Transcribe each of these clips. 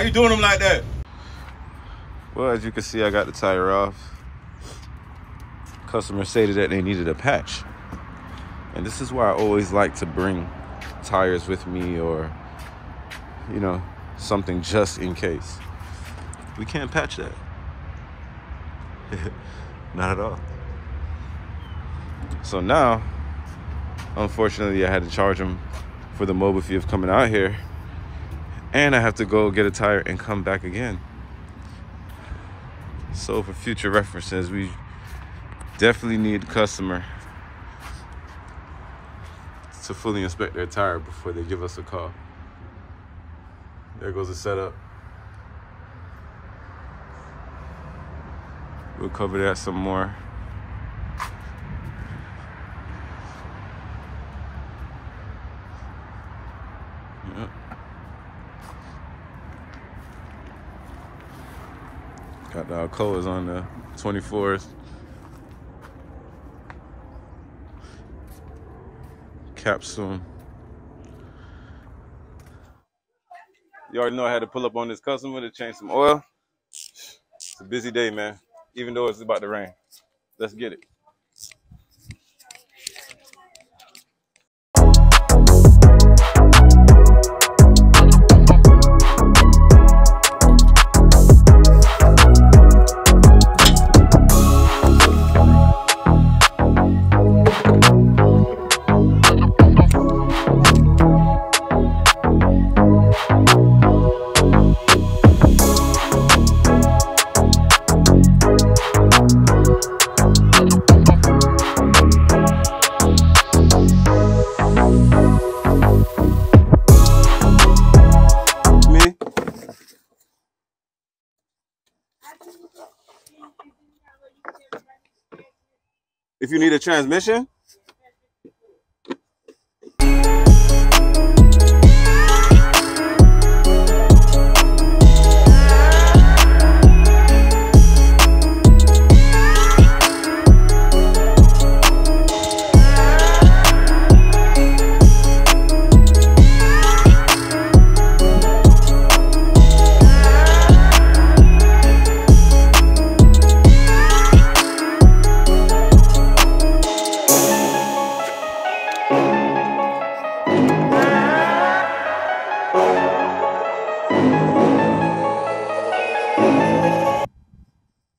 Why you doing them like that? Well, as you can see, I got the tire off. Customer stated that they needed a patch. And this is why I always like to bring tires with me, or, you know, something just in case. We can't patch that. Not at all. So now, unfortunately, I had to charge them for the mobile fee of coming out here. And I have to go get a tire and come back again. So for future references, we definitely need the customer to fully inspect their tire before they give us a call. There goes the setup. We'll cover that some more. Yep. Got the Alcoas on the 24s. Capsule. You already know I had to pull up on this customer to change some oil. It's a busy day, man, even though it's about to rain. Let's get it. If you need a transmission,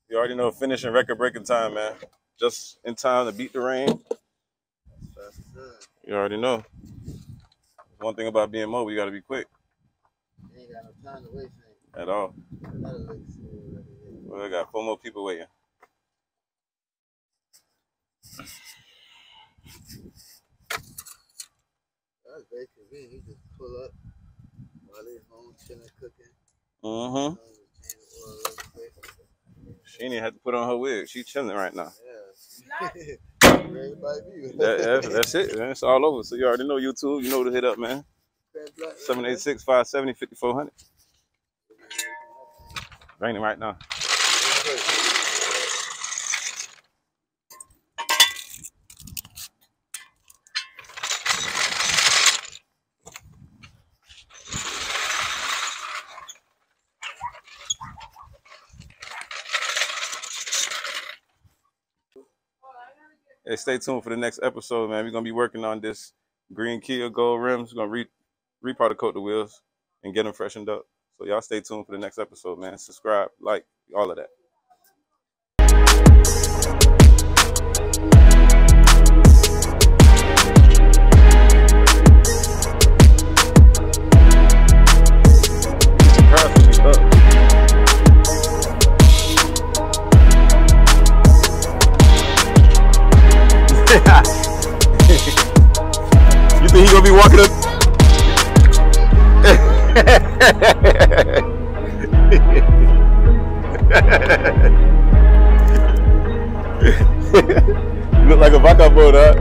you already know, finishing record-breaking time, man. Just in time to beat the rain. You already know. One thing about being mobile, you got to be quick. You ain't got no time to wait for At all. Well, I got 4 more people waiting. That's very convenient. You just pull up while they're home, chilling, cooking. Mm-hmm. She didn't even have to put on her wig. She chilling right now. Yeah. That's it, man. It's all over. So you already know YouTube. You know to hit up, man. 786-570-5400. Raining right now. Hey, stay tuned for the next episode, man. We're going to be working on this green Kia Gold rims. We're going to re-powder coat the wheels and get them freshened up. So y'all stay tuned for the next episode, man. Subscribe, like, all of that. You think he gonna be walking up? You look like a vaca boat, huh?